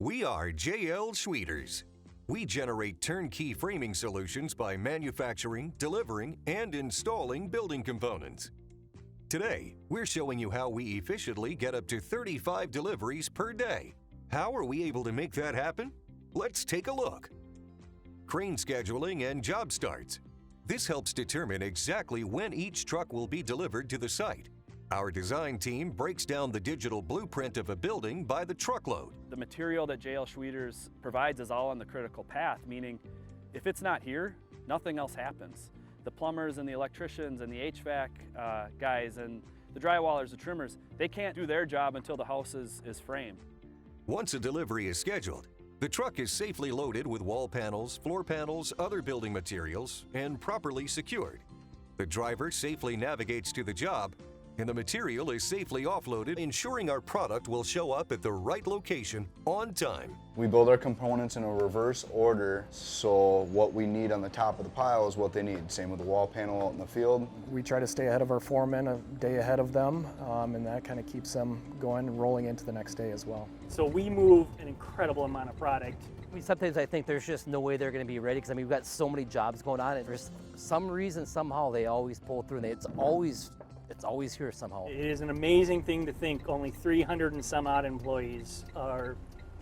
We are JL Schwieters. We generate turnkey framing solutions by manufacturing, delivering, and installing building components. Today, we're showing you how we efficiently get up to 35 deliveries per day. How are we able to make that happen? Let's take a look. Crane scheduling and job starts. This helps determine exactly when each truck will be delivered to the site. Our design team breaks down the digital blueprint of a building by the truckload. The material that JL Schwieters provides is all on the critical path, meaning if it's not here, nothing else happens. The plumbers and the electricians and the HVAC guys and the drywallers, the trimmers, they can't do their job until the house is framed. Once a delivery is scheduled, the truck is safely loaded with wall panels, floor panels, other building materials, and properly secured. The driver safely navigates to the job, and the material is safely offloaded, ensuring our product will show up at the right location on time. We build our components in a reverse order, so what we need on the top of the pile is what they need. Same with the wall panel out in the field. We try to stay ahead of our foremen, a day ahead of them, and that kind of keeps them going and rolling into the next day as well. So we move an incredible amount of product. Sometimes I think there's just no way they're going to be ready because we've got so many jobs going on, and for some reason, somehow they always pull through, and it's always here somehow. It is an amazing thing to think only 300 and some odd employees are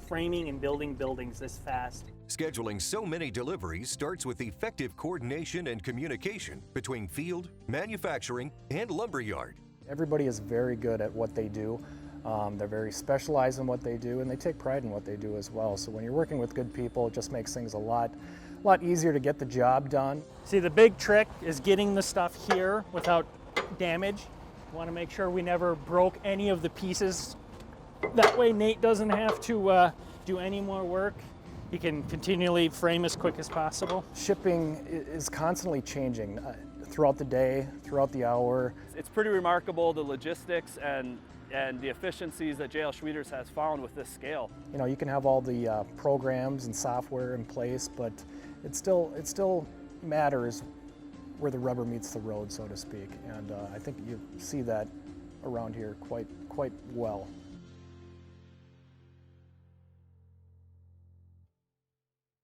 framing and building buildings this fast. Scheduling so many deliveries starts with effective coordination and communication between field, manufacturing, and lumberyard. Everybody is very good at what they do. They're very specialized in what they do, and they take pride in what they do as well. So when you're working with good people, it just makes things a lot easier to get the job done. See, the big trick is getting the stuff here without damage. We want to make sure we never broke any of the pieces. That way Nate doesn't have to do any more work. He can continually frame as quick as possible. Shipping is constantly changing throughout the day, throughout the hour. It's pretty remarkable, the logistics and the efficiencies that JL Schwieters has found with this scale. You know, you can have all the programs and software in place, but it still matters where the rubber meets the road, so to speak. And I think you see that around here quite well.